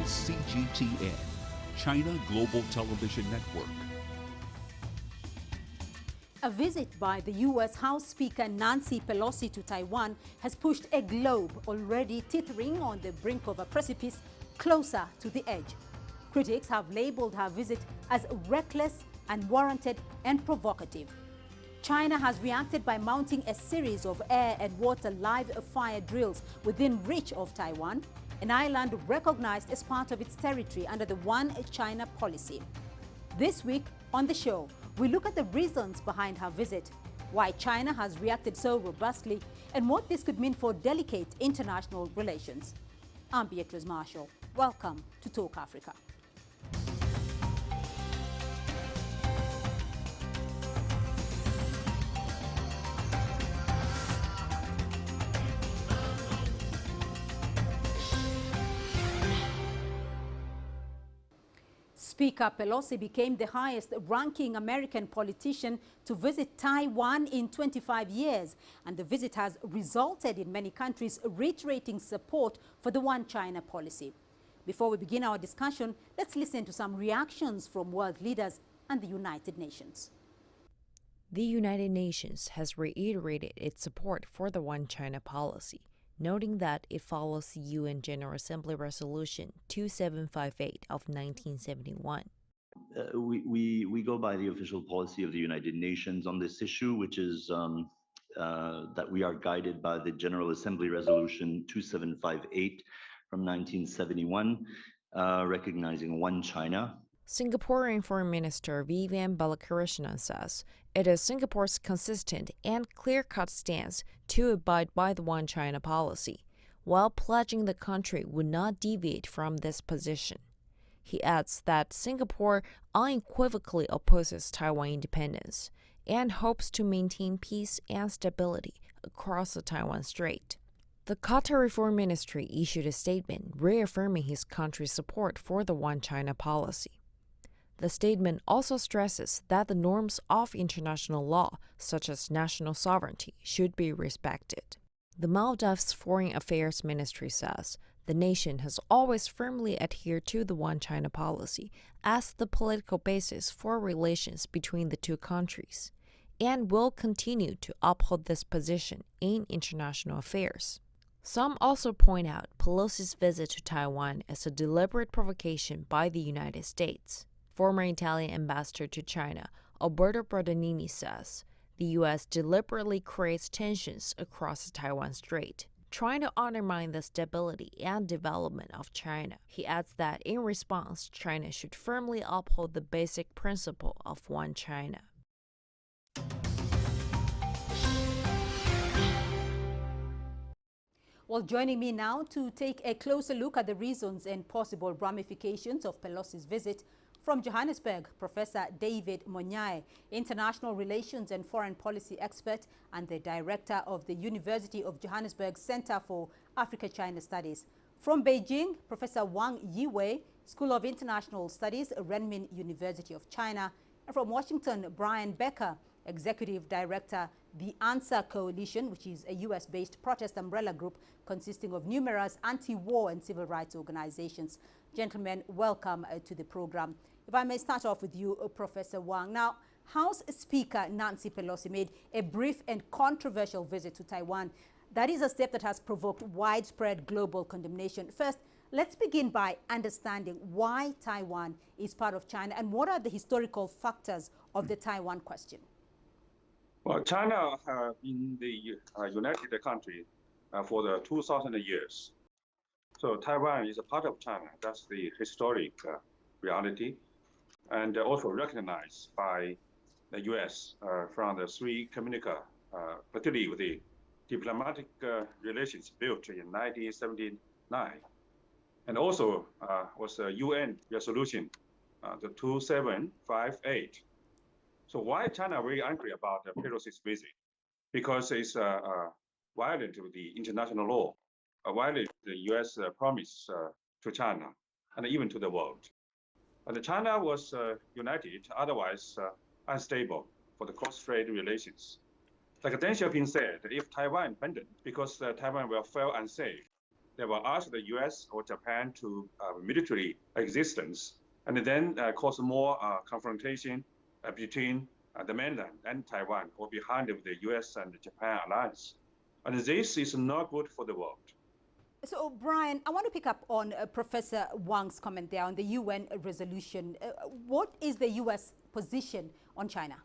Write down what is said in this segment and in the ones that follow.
is CGTN, China Global Television Network. A visit by the U.S. House Speaker Nancy Pelosi to Taiwan has pushed a globe already teetering on the brink of a precipice closer to the edge. Critics have labeled her visit as reckless, unwarranted, and provocative. China has reacted by mounting a series of air and water live fire drills within reach of Taiwan, an island recognized as part of its territory under the One China policy. This week on the show, we look at the reasons behind her visit, why China has reacted so robustly, and what this could mean for delicate international relations. I'm Beatrice Marshall. Welcome to Talk Africa. Speaker Pelosi became the highest-ranking American politician to visit Taiwan in 25 years, and the visit has resulted in many countries reiterating support for the One China policy. Before we begin our discussion, let's listen to some reactions from world leaders and the United Nations. The United Nations has reiterated its support for the One China policy, noting that it follows the UN General Assembly Resolution 2758 of 1971. We go by the official policy of the United Nations on this issue, which is that we are guided by the General Assembly Resolution 2758 from 1971, recognizing One China. Singaporean Foreign Minister Vivian Balakrishnan says it is Singapore's consistent and clear-cut stance to abide by the One China policy, while pledging the country would not deviate from this position. He adds that Singapore unequivocally opposes Taiwan independence and hopes to maintain peace and stability across the Taiwan Strait. The Qatari Foreign Ministry issued a statement reaffirming his country's support for the One China policy. The statement also stresses that the norms of international law, such as national sovereignty, should be respected. The Maldives Foreign Affairs Ministry says the nation has always firmly adhered to the One China policy as the political basis for relations between the two countries, and will continue to uphold this position in international affairs. Some also point out Pelosi's visit to Taiwan as a deliberate provocation by the United States. Former Italian ambassador to China, Alberto Brodannini, says the U.S. deliberately creates tensions across the Taiwan Strait, trying to undermine the stability and development of China. He adds that in response, China should firmly uphold the basic principle of One China. Well, joining me now to take a closer look at the reasons and possible ramifications of Pelosi's visit, from Johannesburg, Professor David Monyae, International Relations and Foreign Policy expert and the director of the University of Johannesburg Center for Africa-China Studies. From Beijing, Professor Wang Yiwei, School of International Studies, Renmin University of China. And from Washington, Brian Becker, Executive Director, the Answer Coalition, which is a U.S.-based protest umbrella group consisting of numerous anti-war and civil rights organizations. Gentlemen, welcome to the program. If I may start off with you, Professor Wang. Now, House Speaker Nancy Pelosi made a brief and controversial visit to Taiwan. That is a step that has provoked widespread global condemnation. First, let's begin by understanding why Taiwan is part of China and what are the historical factors of the Taiwan question. Well, China in the United Country for the 2,000 years. So Taiwan is a part of China. That's the historic reality, and also recognized by the U.S. From the three communica, particularly with the diplomatic relations built in 1979, and also was a UN resolution, the 2758. So why China very angry about Pelosi's visit? Because it's violent to the international law, violate the U.S. promise to China and even to the world. And China was united, otherwise unstable for the cross-strait relations. Like Deng Xiaoping said, if Taiwan independent, because Taiwan will feel unsafe, they will ask the US or Japan to military existence, and then cause more confrontation between the mainland and Taiwan, or behind the US and the Japan alliance. And this is not good for the world. So, Brian, I want to pick up on Professor Wang's comment there on the UN resolution. What is the US position on China?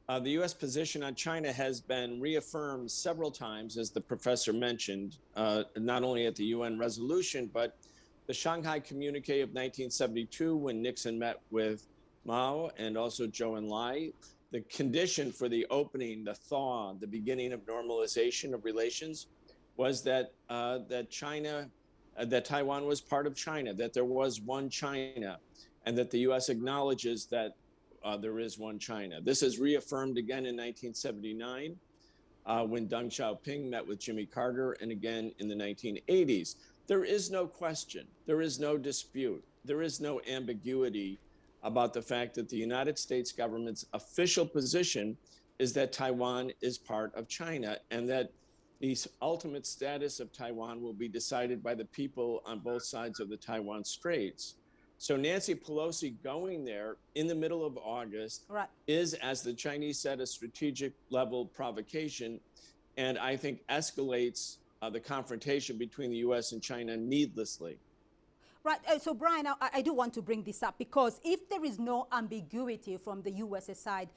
The U.S. position on China has been reaffirmed several times, as the professor mentioned, not only at the UN resolution, but the Shanghai Communique of 1972, when Nixon met with Mao and also Zhou Enlai. The condition for the opening, the thaw, the beginning of normalization of relations was that that Taiwan was part of China, that there was one China, and that the U.S. acknowledges that there is one China. This is reaffirmed again in 1979 when Deng Xiaoping met with Jimmy Carter, and again in the 1980s. There is no question, there is no dispute, there is no ambiguity about the fact that the United States government's official position is that Taiwan is part of China, and that the ultimate status of Taiwan will be decided by the people on both sides of the Taiwan Straits. So Nancy Pelosi going there in the middle of August is, as the Chinese said, a strategic level provocation, and I think escalates the confrontation between the U.S. and China needlessly. Right. So, Brian, I do want to bring this up, because if there is no ambiguity from the U.S. side,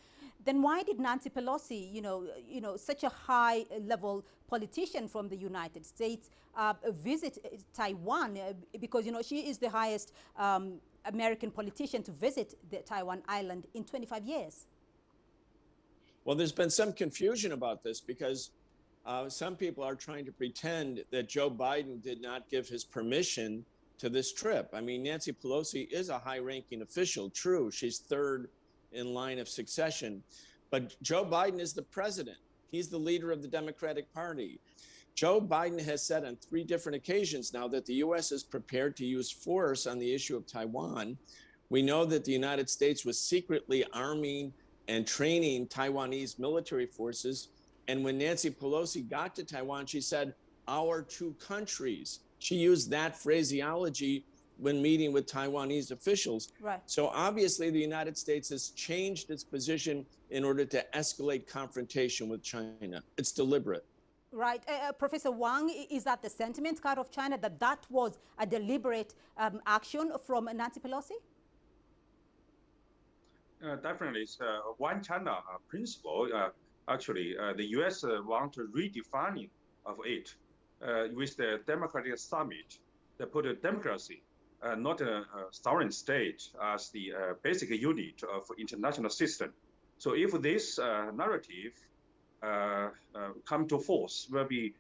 then why did Nancy Pelosi, such a high-level politician from the United States, visit Taiwan? Because, she is the highest American politician to visit the Taiwan island in 25 years. Well, there's been some confusion about this, because some people are trying to pretend that Joe Biden did not give his permission to this trip. I mean, Nancy Pelosi is a high-ranking official, true. She's third in line of succession. But Joe Biden is the president. He's the leader of the Democratic Party. Joe Biden has said on 3 different occasions now that the U.S. is prepared to use force on the issue of Taiwan. We know that the United States was secretly arming and training Taiwanese military forces. And when Nancy Pelosi got to Taiwan, she said, "our 2 countries." She used that phraseology when meeting with Taiwanese officials. Right. So obviously the United States has changed its position in order to escalate confrontation with China. It's deliberate. Right. Professor Wang, is that the sentiment out of China, that was a deliberate action from Nancy Pelosi? Definitely. It's one China principle. Actually, the U.S. want to redefine of it. With the Democratic Summit, they put a democracy, not a sovereign state, as the basic unit of international system. So if this narrative come to force, will be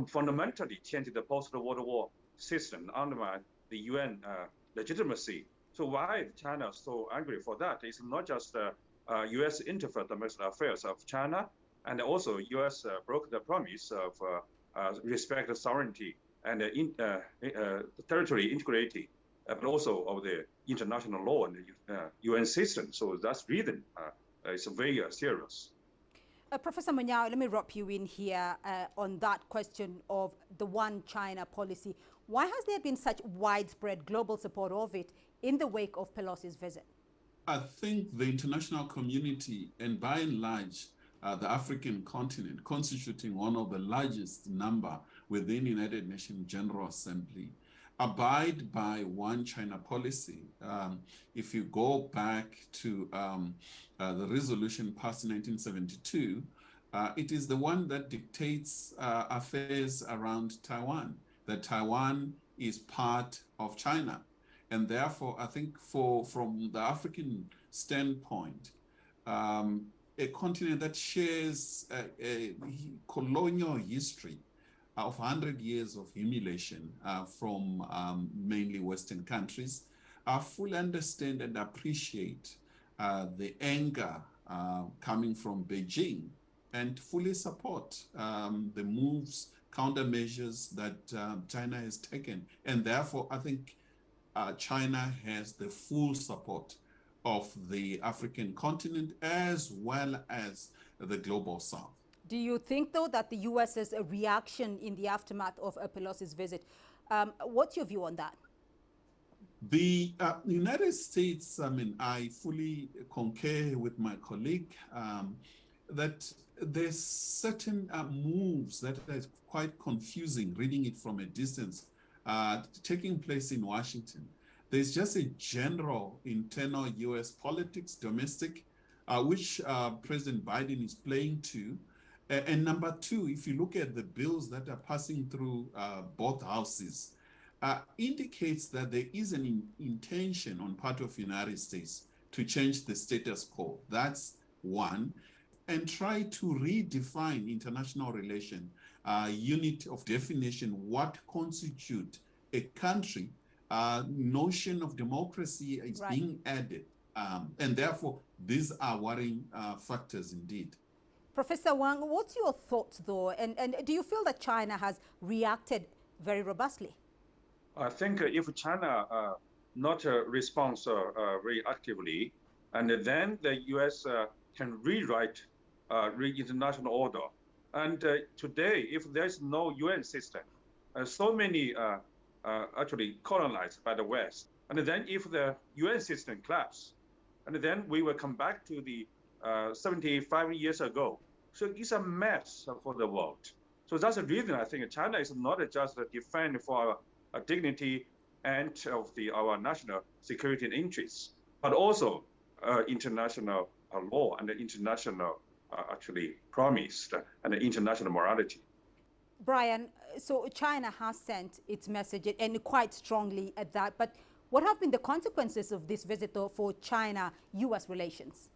fundamentally change the post-World War system, undermine the UN legitimacy. So why China is so angry for that? It's not just U.S. interfered domestic affairs of China, and also U.S. broke the promise of respect sovereignty and territory integrity, but also of the international law and the UN system. So that's reason it's very serious. Professor Munyao, let me wrap you in here on that question of the one China policy. Why has there been such widespread global support of it in the wake of Pelosi's visit? I think the international community, and by and large, the African continent, constituting one of the largest number within the United Nations General Assembly, abide by one China policy. If you go back to the resolution passed in 1972, it is the one that dictates affairs around Taiwan, that Taiwan is part of China. And therefore, I think from the African standpoint, a continent that shares a colonial history of 100 years of humiliation from mainly Western countries, fully understand and appreciate the anger coming from Beijing and fully support the moves, countermeasures that China has taken. And therefore, I think China has the full support of the African continent as well as the global South. Do you think, though, that the U.S.'s reaction in the aftermath of Pelosi's visit, what's your view on that? The United States, I fully concur with my colleague that there's certain moves that are quite confusing, reading it from a distance, taking place in Washington. There's just a general internal U.S. politics, domestic, which President Biden is playing to. And number two, if you look at the bills that are passing through both houses, indicates that there is an intention on part of the United States to change the status quo. That's one. And try to redefine international relation, unit of definition, what constitutes a country. Notion of democracy is being added. And therefore, these are worrying factors indeed. Professor Wang, what's your thoughts, though? And do you feel that China has reacted very robustly? I think if China not responds very actively, and then the U.S. Can rewrite international order. And today, if there's no UN system, so many actually colonized by the West. And then if the UN system collapses, and then we will come back to the 75 years ago. So it's a mess for the world. So that's the reason I think China is not just a defend for our dignity and of our national security and interests, but also international law and the international actually promise and the international morality. Brian, so China has sent its message, and quite strongly at that, but what have been the consequences of this visit, though, for China-U.S. relations?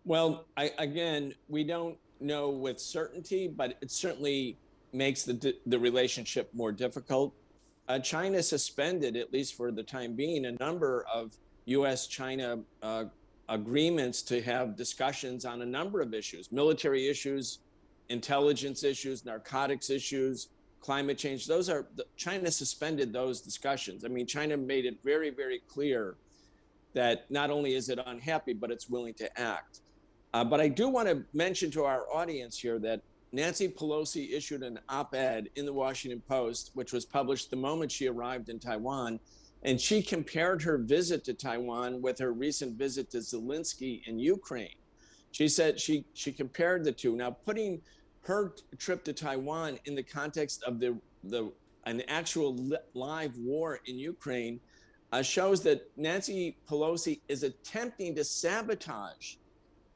Well, again, we don't know with certainty, but it certainly makes the relationship more difficult. China suspended, at least for the time being, a number of U.S.-China agreements to have discussions on a number of issues: military issues, intelligence issues, narcotics issues, climate change. China suspended those discussions. I mean, China made it very, very clear that not only is it unhappy, but it's willing to act. But I do want to mention to our audience here that Nancy Pelosi issued an op-ed in the Washington Post, which was published the moment she arrived in Taiwan. And she compared her visit to Taiwan with her recent visit to Zelensky in Ukraine. She said she compared the two. Now, putting her trip to Taiwan in the context of an actual live war in Ukraine shows that Nancy Pelosi is attempting to sabotage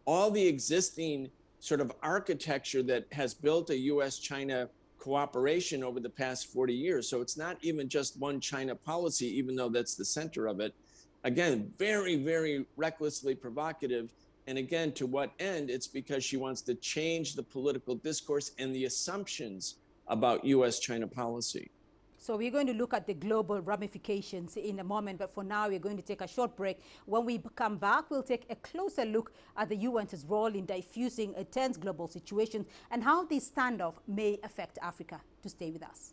all the existing sort of architecture that has built a U.S.-China cooperation over the past 40 years. So it's not even just one China policy, even though that's the center of it. Again, very, very recklessly provocative. And again, to what end? It's because she wants to change the political discourse and the assumptions about U.S.-China policy. So we're going to look at the global ramifications in a moment, but for now we're going to take a short break. When we come back, we'll take a closer look at the UN's role in diffusing a tense global situation and how this standoff may affect Africa. To stay with us.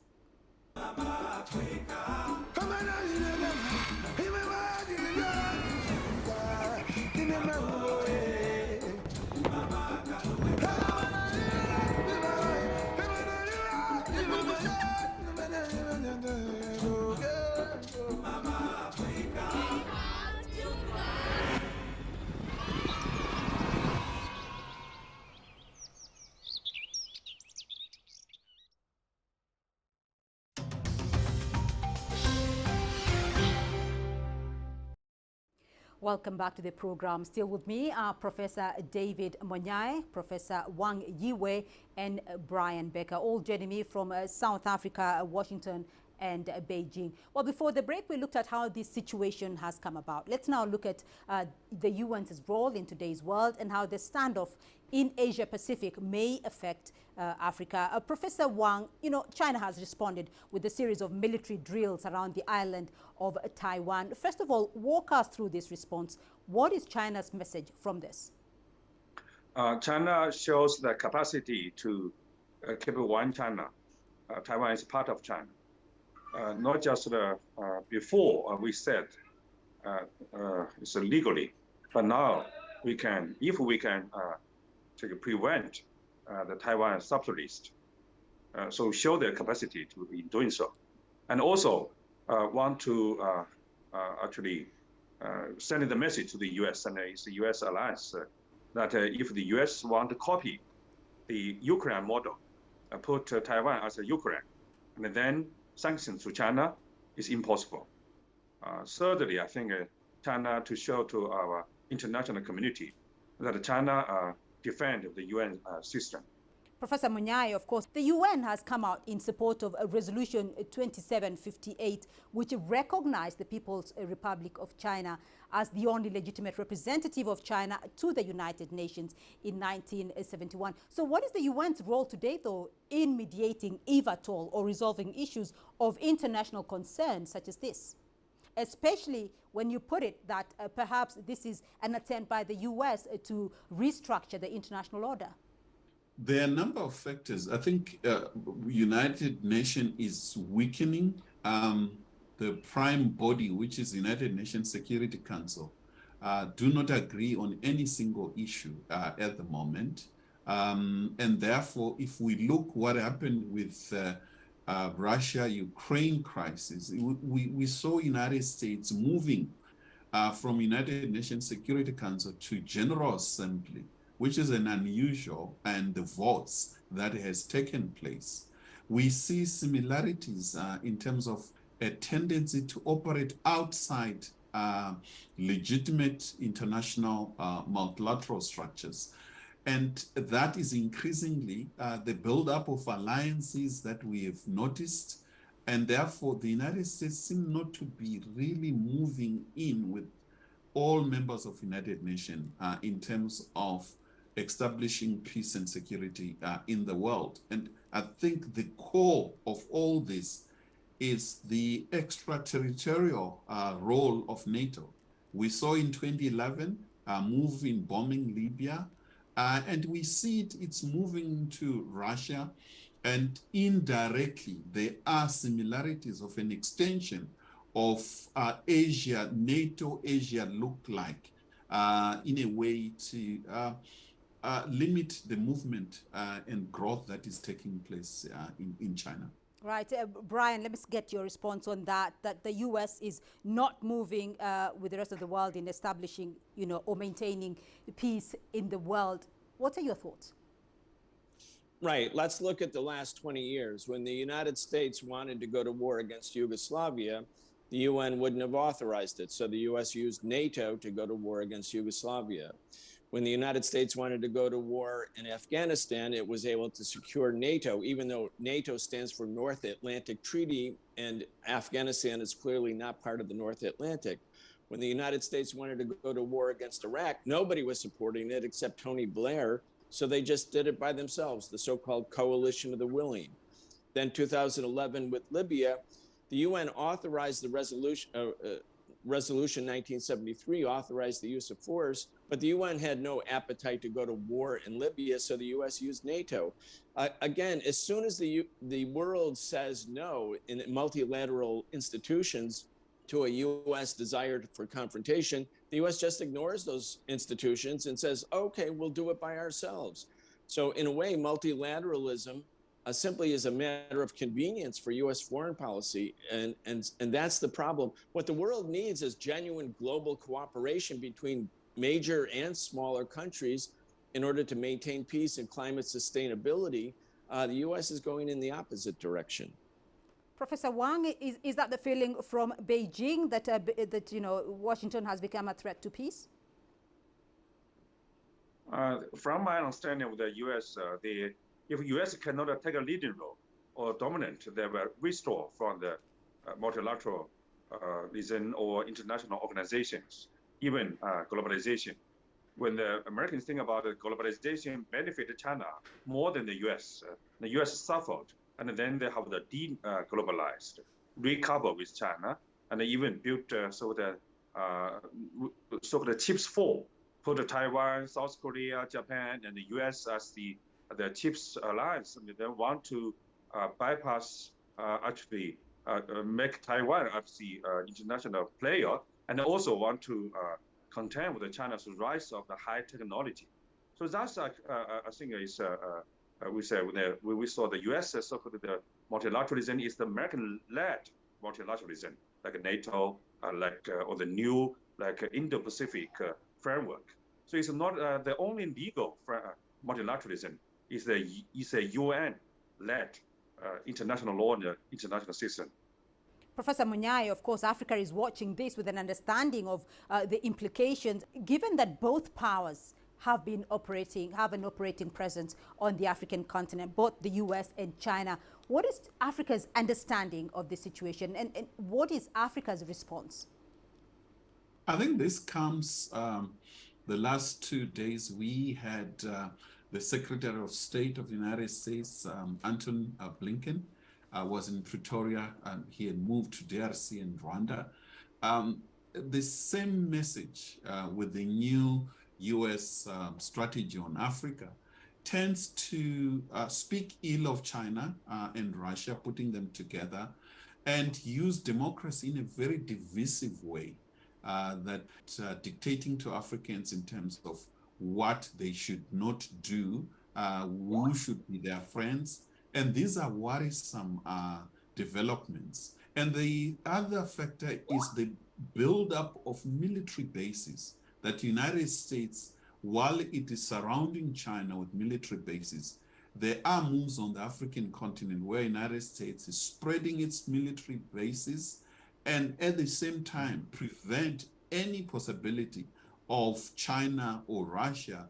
Welcome back to the program. Still with me are Professor David Monyae, Professor Wang Yiwei, and Brian Becker, all joining me from South Africa, Washington, and Beijing. Well, before the break, we looked at how this situation has come about. Let's now look at the UN's role in today's world and how the standoff in Asia Pacific may affect Africa. Professor Wang, you know, China has responded with a series of military drills around the island of Taiwan. First of all, walk us through this response. What is China's message from this? China shows the capacity to keep one China. Taiwan is part of China. Not just before we said it's legally, but now we can, if we can prevent the Taiwan sub-list. So show their capacity in doing so. And also want to actually send the message to the US and its US alliance that if the US want to copy the Ukraine model, put Taiwan as a Ukraine, and then sanctions to China is impossible. Thirdly, I think China to show to our international community that China defend the UN system. Professor Munyai, of course, the UN has come out in support of Resolution 2758, which recognized the People's Republic of China as the only legitimate representative of China to the United Nations in 1971. So what is the UN's role today, though, in mediating, if at all, or resolving issues of international concern such as this? Especially when you put it that perhaps this is an attempt by the US to restructure the international order. There are a number of factors. I think United Nations is weakening. The prime body, which is United Nations Security Council, do not agree on any single issue at the moment. And therefore, if we look what happened with Russia-Ukraine crisis, we saw United States moving from United Nations Security Council to General Assembly, which is an unusual and the votes that has taken place. We see similarities in terms of a tendency to operate outside legitimate international multilateral structures. And that is increasingly the buildup of alliances that we have noticed. And therefore, the United States seem not to be really moving in with all members of United Nations in terms of establishing peace and security in the world. And I think the core of all this is the extraterritorial role of NATO. We saw in 2011 a move in bombing Libya, and we see it's moving to Russia, and indirectly there are similarities of an extension of Asia, NATO-Asia look like in a way to limit the movement and growth that is taking place in China. Right. Brian, let me get your response on that the U.S. is not moving with the rest of the world in establishing, or maintaining peace in the world. What are your thoughts? Right. Let's look at the last 20 years. When the United States wanted to go to war against Yugoslavia, the UN wouldn't have authorized it. So the US used NATO to go to war against Yugoslavia. When the United States wanted to go to war in Afghanistan, it was able to secure NATO, even though NATO stands for North Atlantic Treaty, and Afghanistan is clearly not part of the North Atlantic. When the United States wanted to go to war against Iraq, nobody was supporting it except Tony Blair, so they just did it by themselves, the so-called coalition of the willing. Then 2011 with Libya, the UN authorized the Resolution 1973 authorized the use of force, but the UN had no appetite to go to war in Libya, so the US used NATO. Again, as soon as the world says no in multilateral institutions to a US desire for confrontation, the US just ignores those institutions and says, okay, we'll do it by ourselves. So in a way, multilateralism simply is a matter of convenience for US foreign policy, and that's the problem. What the world needs is genuine global cooperation between major and smaller countries in order to maintain peace and climate sustainability. The US is going in the opposite direction. Professor Wang, is that the feeling from Beijing that Washington has become a threat to peace? From my understanding of the US, if U.S. cannot take a leading role or dominant, they will withdraw from the multilateralism or international organizations, even globalization. When the Americans think about it, globalization benefited China more than the U.S. The U.S. suffered, and then they have the de-globalized, recover with China, and they even built so-called chips 4 for the Taiwan, South Korea, Japan, and the U.S. as the CHIPS alliance, and they want to bypass, make Taiwan as the international player, and also want to contend with China's rise of the high technology. So that's, I think, is we said when we saw the U.S. so-called the multilateralism is the American-led multilateralism, like NATO, or the new Indo-Pacific framework. So it's not the only legal multilateralism. It's a UN-led international law and international system. Professor Munyai, of course, Africa is watching this with an understanding of the implications, given that both powers have an operating presence on the African continent, both the US and China. What is Africa's understanding of the situation, and what is Africa's response? I think this comes, the last 2 days we had the Secretary of State of the United States, Antony Blinken, was in Pretoria, and he had moved to DRC and Rwanda. The same message with the new US strategy on Africa tends to speak ill of China and Russia, putting them together, and use democracy in a very divisive way, that dictating to Africans in terms of what they should not do, who should be their friends. And these are worrisome developments. And the other factor is the buildup of military bases that the United States, while it is surrounding China with military bases, there are moves on the African continent where the United States is spreading its military bases and at the same time prevent any possibility of China or Russia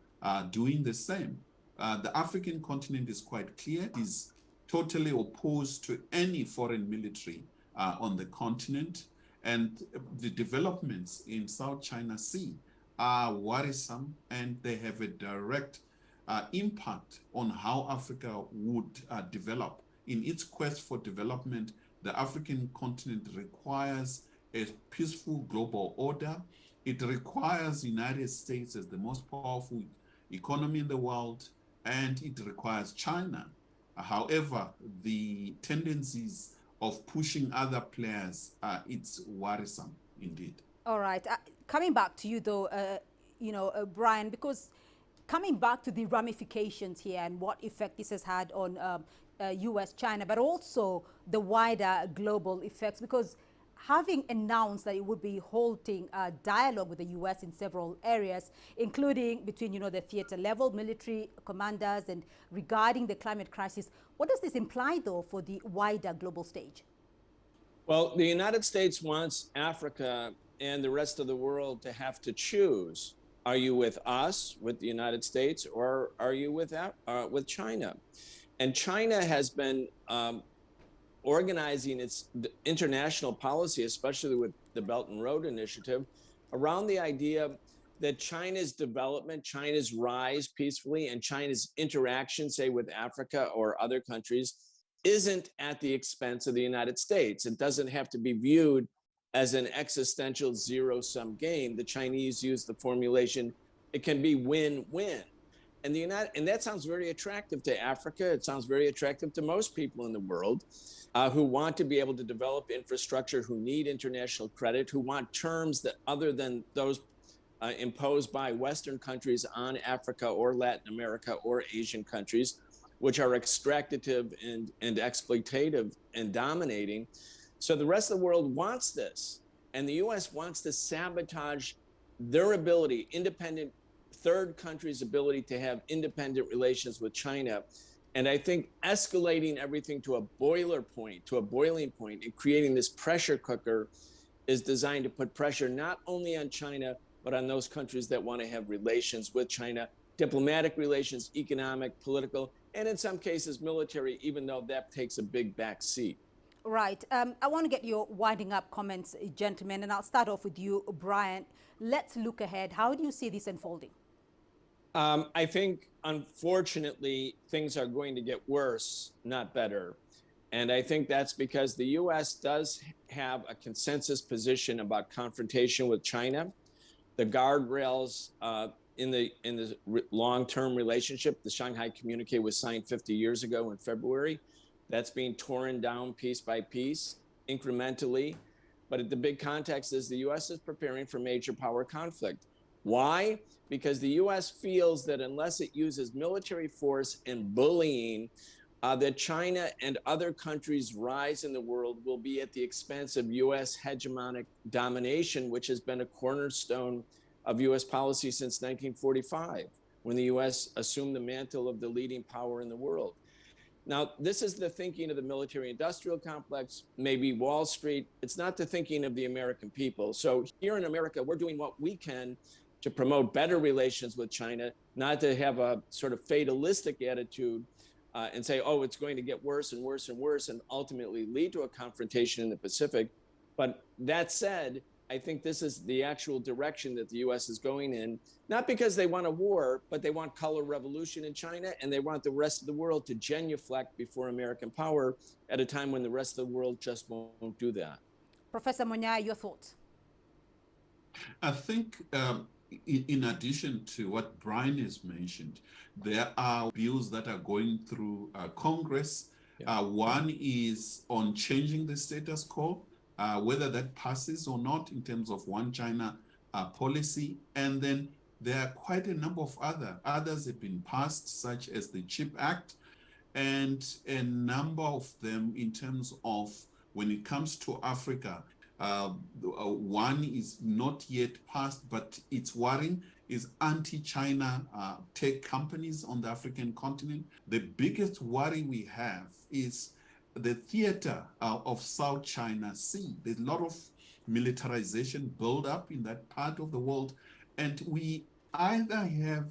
doing the same. The African continent is quite clear. It is totally opposed to any foreign military on the continent. And the developments in South China Sea are worrisome, and they have a direct impact on how Africa would develop. In its quest for development, the African continent requires a peaceful global order. It requires the United States as the most powerful economy in the world, and it requires China. However, the tendencies of pushing other players, it's worrisome indeed. All right. Coming back to you, though, Brian, because coming back to the ramifications here and what effect this has had on US-China, but also the wider global effects, because having announced that it would be holding a dialogue with the US in several areas, including between, the theater level, military commanders, and regarding the climate crisis, what does this imply, though, for the wider global stage? Well, the United States wants Africa and the rest of the world to have to choose. Are you with us, with the United States, or are you with China? And China has been organizing its international policy, especially with the Belt and Road Initiative, around the idea that China's development, China's rise peacefully, and China's interaction, say, with Africa or other countries, isn't at the expense of the United States. It doesn't have to be viewed as an existential zero-sum game. The Chinese use the formulation, it can be win-win. And that sounds very attractive to Africa. It sounds very attractive to most people in the world who want to be able to develop infrastructure, who need international credit, who want terms that other than those imposed by Western countries on Africa or Latin America or Asian countries, which are extractive and exploitative and dominating. So the rest of the world wants this. And the US wants to sabotage their ability, independent third countries' ability to have independent relations with China. And I think escalating everything to a boiling point and creating this pressure cooker is designed to put pressure not only on China, but on those countries that want to have relations with China, diplomatic relations, economic, political, and in some cases military, even though that takes a big back seat. Right. I want to get your winding up comments, gentlemen, and I'll start off with you, Brian. Let's look ahead. How do you see this unfolding? I think, unfortunately, things are going to get worse, not better. And I think that's because the U.S. does have a consensus position about confrontation with China. The guardrails in the long-term relationship, the Shanghai Communique was signed 50 years ago in February. That's being torn down piece by piece, incrementally. But the big context is the U.S. is preparing for major power conflict. Why? Because the U.S. feels that unless it uses military force and bullying, that China and other countries' rise in the world will be at the expense of U.S. hegemonic domination, which has been a cornerstone of U.S. policy since 1945, when the U.S. assumed the mantle of the leading power in the world. Now, this is the thinking of the military-industrial complex, maybe Wall Street. It's not the thinking of the American people. So here in America, we're doing what we can to promote better relations with China, not to have a sort of fatalistic attitude and say, oh, it's going to get worse and worse and worse and ultimately lead to a confrontation in the Pacific. But that said, I think this is the actual direction that the U.S. is going in, not because they want a war, but they want color revolution in China, and they want the rest of the world to genuflect before American power at a time when the rest of the world just won't do that. Professor Monyai, your thoughts? I think in addition to what Brian has mentioned, there are bills that are going through Congress. Yeah. One is on changing the status quo, whether that passes or not in terms of one China policy. And then there are quite a number of others have been passed, such as the CHIP Act, and a number of them in terms of when it comes to Africa. One is not yet passed, but it's worrying, is anti-China tech companies on the African continent. The biggest worry we have is the theater of South China Sea. There's a lot of militarization build up in that part of the world, and we either have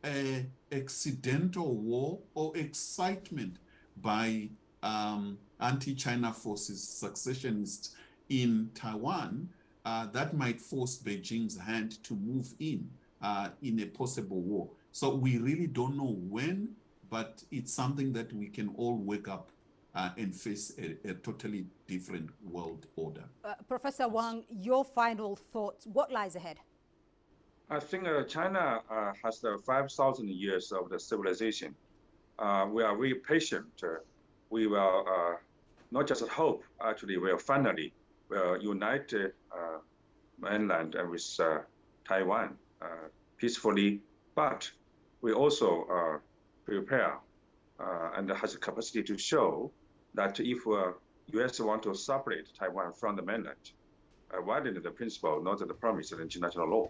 an accidental war or excitement by anti-China forces, successionists in Taiwan, that might force Beijing's hand to move in a possible war. So we really don't know when, but it's something that we can all wake up and face a totally different world order. Professor Wang, your final thoughts. What lies ahead? I think China has 5,000 years of the civilization. We are very patient. We will not just hope, actually, we will finally unite mainland with Taiwan peacefully, but we also prepare and has the capacity to show that if U.S. want to separate Taiwan from the mainland, violate the principle, not the promise of international law.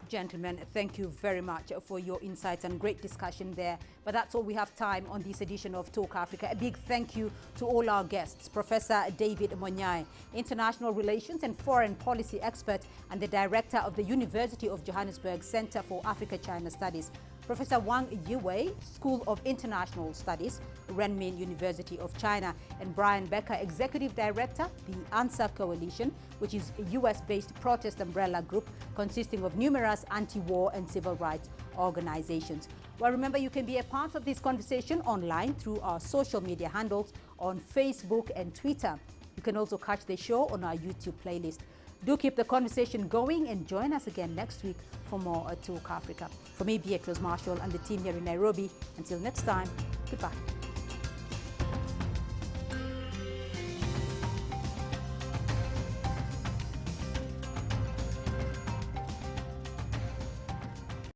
Gentlemen, thank you very much for your insights and great discussion there. But that's all we have time on this edition of Talk Africa. A big thank you to all our guests, Professor David Monyai, International Relations and Foreign Policy expert and the Director of the University of Johannesburg Center for Africa-China Studies, Professor Wang Yiwei, School of International Studies, Renmin University of China, and Brian Becker, Executive Director, the Answer Coalition, which is a US-based protest umbrella group consisting of numerous anti-war and civil rights organizations. Well, remember, you can be a part of this conversation online through our social media handles on Facebook and Twitter. You can also catch the show on our YouTube playlist. Do keep the conversation going and join us again next week for more Talk Africa. For me, Beatrice Marshall and the team here in Nairobi, until next time, goodbye.